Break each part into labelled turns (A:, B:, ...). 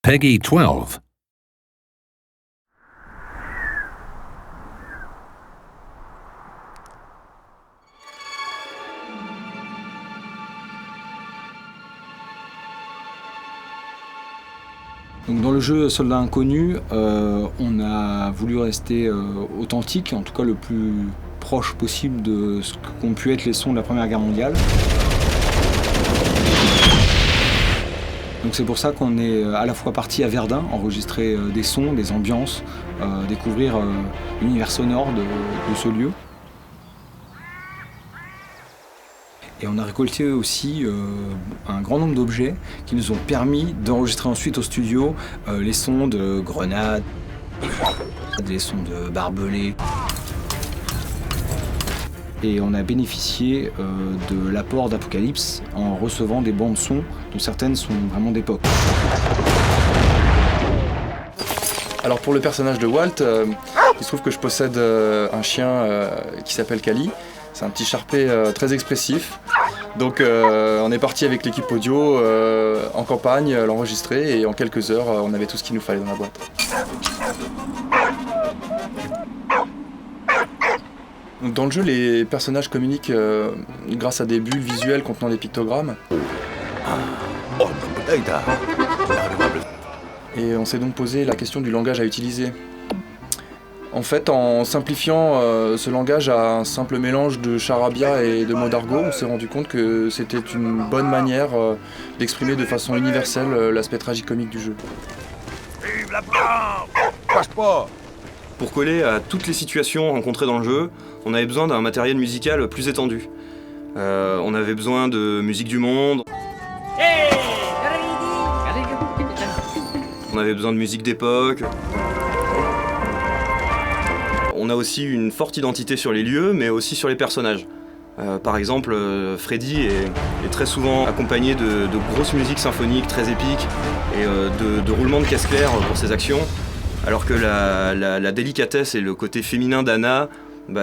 A: Peggy 12.
B: Donc dans le jeu Soldat Inconnu, on a voulu rester authentique, en tout cas le plus proche possible de ce qu'ont pu être les sons de la Première Guerre mondiale. Donc c'est pour ça qu'on est à la fois parti à Verdun, enregistrer des sons, des ambiances, découvrir l'univers sonore de ce lieu. Et on a récolté aussi un grand nombre d'objets qui nous ont permis d'enregistrer ensuite au studio les sons de grenades, les sons de barbelés. Et on a bénéficié de l'apport d'Apocalypse en recevant des bandes son dont certaines sont vraiment d'époque.
C: Alors pour le personnage de Walt, il se trouve que je possède un chien qui s'appelle Kali. C'est un petit charpé très expressif. Donc on est parti avec l'équipe audio en campagne, l'enregistrer et en quelques heures on avait tout ce qu'il nous fallait dans la boîte. Donc, dans le jeu, les personnages communiquent grâce à des bulles visuelles contenant des pictogrammes. Et on s'est donc posé la question du langage à utiliser. En fait, en simplifiant ce langage à un simple mélange de charabia et de mots d'argot, on s'est rendu compte que c'était une bonne manière d'exprimer de façon universelle l'aspect tragicomique du jeu.
D: Vive la France! Passe pas!
E: Pour coller à toutes les situations rencontrées dans le jeu, on avait besoin d'un matériel musical plus étendu. On avait besoin de musique du monde. On avait besoin de musique d'époque. On a aussi une forte identité sur les lieux, mais aussi sur les personnages. Par exemple, Freddy est très souvent accompagné de grosses musiques symphoniques très épiques et de roulements de caisse claire pour ses actions, alors que la délicatesse et le côté féminin d'Anna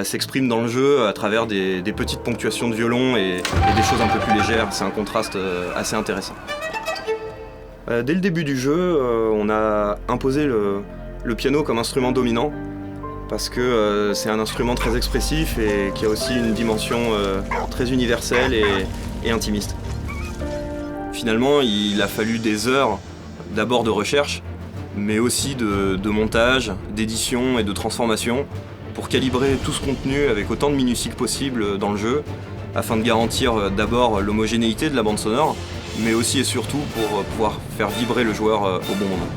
E: s'expriment dans le jeu à travers des petites ponctuations de violon et des choses un peu plus légères. C'est un contraste assez intéressant. Dès le début du jeu, on a imposé le piano comme instrument dominant, parce que c'est un instrument très expressif et qui a aussi une dimension très universelle et intimiste. Finalement, il a fallu des heures d'abord de recherche, mais aussi de montage, d'édition et de transformation pour calibrer tout ce contenu avec autant de minutie que possible dans le jeu, afin de garantir d'abord l'homogénéité de la bande sonore, mais aussi et surtout pour pouvoir faire vibrer le joueur au bon moment.